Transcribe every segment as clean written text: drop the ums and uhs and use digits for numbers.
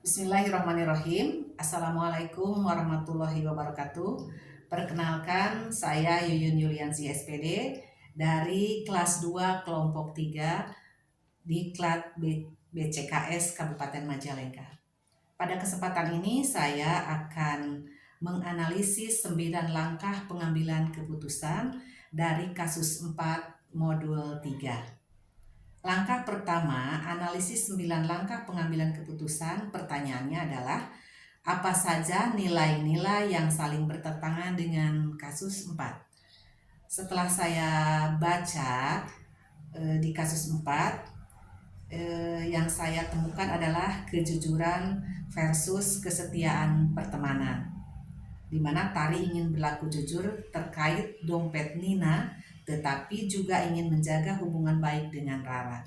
Bismillahirrahmanirrahim. Assalamualaikum warahmatullahi wabarakatuh. Perkenalkan, saya Yuyun Yuliansi SPD dari kelas 2 kelompok 3 di Klat BCKS Kabupaten Majalengka. Pada kesempatan ini saya akan menganalisis 9 langkah pengambilan keputusan dari kasus 4 modul 3. Langkah pertama, analisis 9 langkah pengambilan keputusan. Pertanyaannya adalah, apa saja nilai-nilai yang saling bertentangan dengan kasus 4? Setelah saya baca di kasus 4, yang saya temukan adalah kejujuran versus kesetiaan pertemanan, di mana Tari ingin berlaku jujur terkait dompet Nina, tetapi juga ingin menjaga hubungan baik dengan Rara.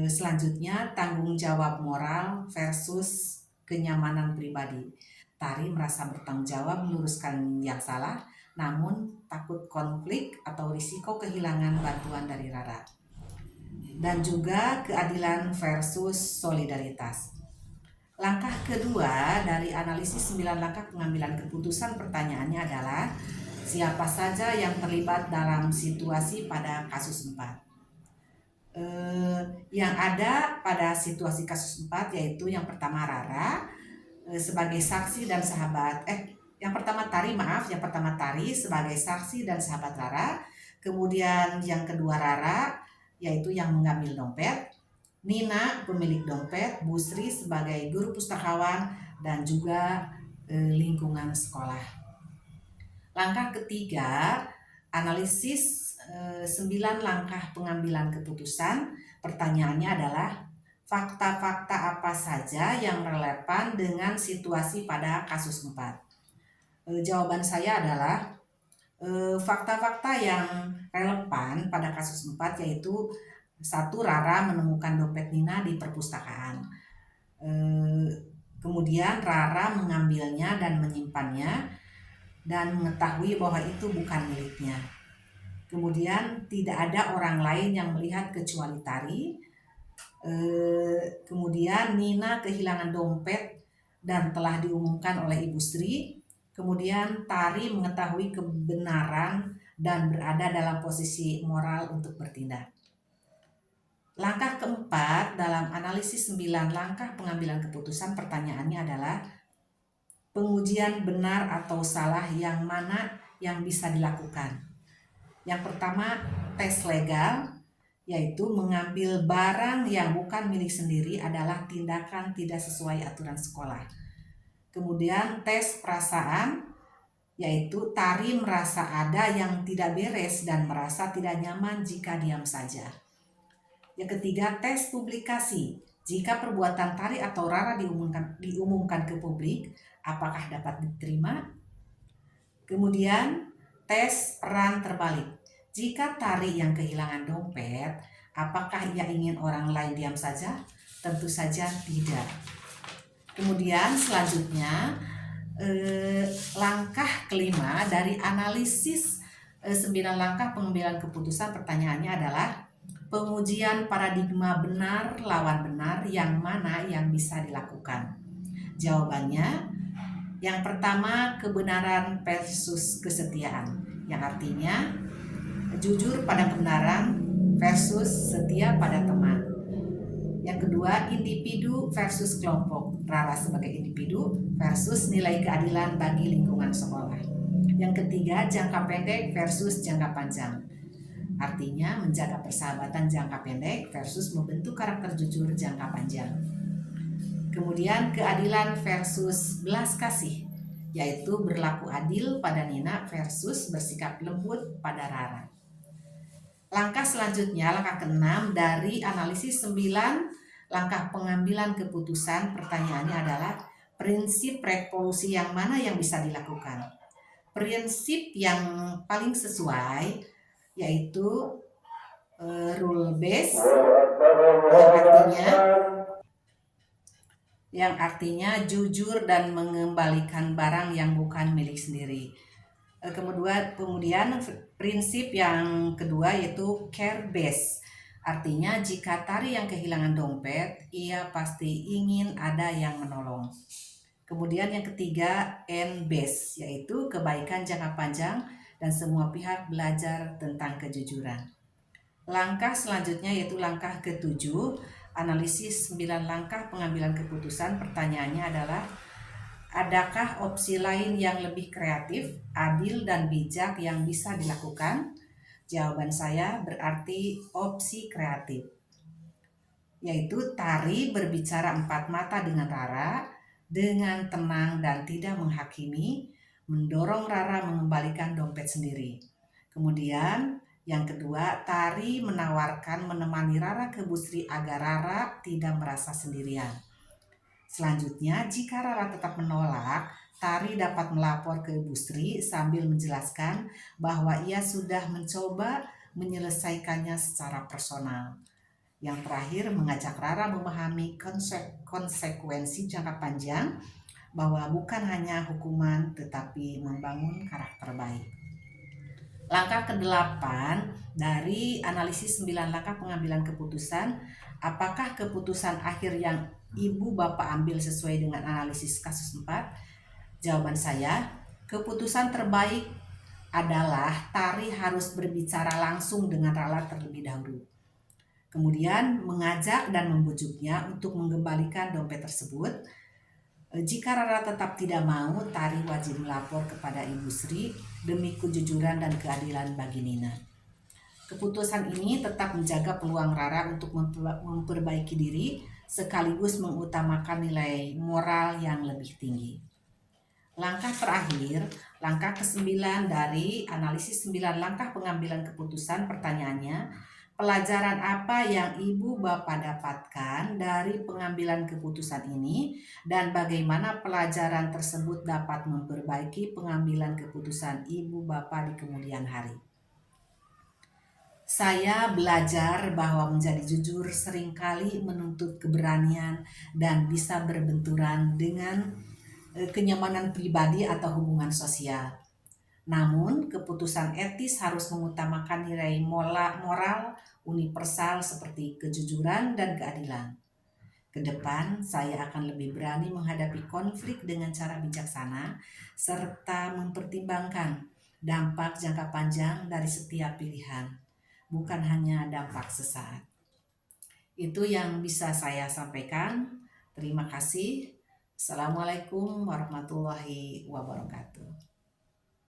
Selanjutnya, tanggung jawab moral versus kenyamanan pribadi. Tari merasa bertanggung jawab meluruskan yang salah, namun takut konflik atau risiko kehilangan bantuan dari Rara. Dan juga keadilan versus solidaritas. Langkah kedua dari analisis 9 langkah pengambilan keputusan, pertanyaannya adalah, siapa saja yang terlibat dalam situasi pada kasus 4? Yang ada pada situasi kasus 4 yaitu yang pertama Rara sebagai saksi dan sahabat. Yang pertama Tari sebagai saksi dan sahabat Rara. Kemudian yang kedua Rara, yaitu yang mengambil dompet. Nina pemilik dompet, Bu Sri sebagai guru pustakawan, dan juga lingkungan sekolah. Langkah ketiga, analisis 9 langkah pengambilan keputusan. Pertanyaannya adalah, fakta-fakta apa saja yang relevan dengan situasi pada kasus 4? Jawaban saya adalah fakta-fakta yang relevan pada kasus 4 yaitu, 1. Rara menemukan dompet Nina di perpustakaan. Kemudian Rara mengambilnya dan menyimpannya dan mengetahui bahwa itu bukan miliknya. Kemudian tidak ada orang lain yang melihat kecuali Tari. Kemudian Nina kehilangan dompet dan telah diumumkan oleh Ibu Sri. Kemudian Tari mengetahui kebenaran dan berada dalam posisi moral untuk bertindak. Langkah keempat dalam analisis 9 langkah pengambilan keputusan, pertanyaannya adalah, pengujian benar atau salah yang mana yang bisa dilakukan. Yang pertama, tes legal, yaitu mengambil barang yang bukan milik sendiri adalah tindakan tidak sesuai aturan sekolah. Kemudian tes perasaan, yaitu Tari merasa ada yang tidak beres dan merasa tidak nyaman jika diam saja. Yang ketiga, tes publikasi. Jika perbuatan Tari atau Rara diumumkan ke publik, apakah dapat diterima? Kemudian tes peran terbalik. Jika Tari yang kehilangan dompet, apakah ia ingin orang lain diam saja? Tentu saja tidak. Kemudian selanjutnya, langkah kelima dari analisis 9 langkah pengambilan keputusan, pertanyaannya adalah, pengujian paradigma benar lawan benar yang mana yang bisa dilakukan. Jawabannya, yang pertama, kebenaran versus kesetiaan, yang artinya jujur pada kebenaran versus setia pada teman. Yang kedua, individu versus kelompok, Rara sebagai individu versus nilai keadilan bagi lingkungan sekolah. Yang ketiga, jangka pendek versus jangka panjang, artinya menjaga persahabatan jangka pendek versus membentuk karakter jujur jangka panjang. Kemudian keadilan versus belas kasih, yaitu berlaku adil pada Nina versus bersikap lembut pada Rara. Langkah selanjutnya, langkah ke-6 dari analisis 9 langkah pengambilan keputusan, pertanyaannya adalah, prinsip revolusi yang mana yang bisa dilakukan. Prinsip yang paling sesuai yaitu rule base, yang artinya jujur dan mengembalikan barang yang bukan milik sendiri. Kemudian prinsip yang kedua yaitu care base, Artinya jika Tari yang kehilangan dompet, ia pasti ingin ada yang menolong. Kemudian yang ketiga, NBASE, yaitu kebaikan jangka panjang dan semua pihak belajar tentang kejujuran. Langkah selanjutnya yaitu langkah ketujuh, analisis 9 langkah pengambilan keputusan. Pertanyaannya adalah, adakah opsi lain yang lebih kreatif, adil, dan bijak yang bisa dilakukan? Jawaban saya berarti opsi kreatif, yaitu Tari berbicara empat mata dengan Rara dengan tenang dan tidak menghakimi, mendorong Rara mengembalikan dompet sendiri. Kemudian yang kedua, Tari menawarkan menemani Rara ke Busri agar Rara tidak merasa sendirian. Selanjutnya, jika Rara tetap menolak, Tari dapat melapor ke Busri sambil menjelaskan bahwa ia sudah mencoba menyelesaikannya secara personal. Yang terakhir, mengajak Rara memahami konsekuensi jangka panjang, bahwa bukan hanya hukuman tetapi membangun karakter baik. Langkah ke-8 dari analisis 9 langkah pengambilan keputusan, apakah keputusan akhir yang Ibu Bapak ambil sesuai dengan analisis kasus 4? Jawaban saya, keputusan terbaik adalah Tari harus berbicara langsung dengan Rara terlebih dahulu. Kemudian mengajak dan membujuknya untuk mengembalikan dompet tersebut. Jika Rara tetap tidak mau, Tari wajib melapor kepada Ibu Sri demi kejujuran dan keadilan bagi Nina. Keputusan ini tetap menjaga peluang Rara untuk memperbaiki diri sekaligus mengutamakan nilai moral yang lebih tinggi. Langkah terakhir, langkah ke-9 dari analisis 9 langkah pengambilan keputusan. Pertanyaannya, pelajaran apa yang Ibu Bapak dapatkan dari pengambilan keputusan ini dan bagaimana pelajaran tersebut dapat memperbaiki pengambilan keputusan Ibu Bapak di kemudian hari? Saya belajar bahwa menjadi jujur seringkali menuntut keberanian dan bisa berbenturan dengan kenyamanan pribadi atau hubungan sosial. Namun, keputusan etis harus mengutamakan nilai moral universal seperti kejujuran dan keadilan. Kedepan, saya akan lebih berani menghadapi konflik dengan cara bijaksana serta mempertimbangkan dampak jangka panjang dari setiap pilihan, bukan hanya dampak sesaat. Itu yang bisa saya sampaikan. Terima kasih. Assalamualaikum warahmatullahi wabarakatuh.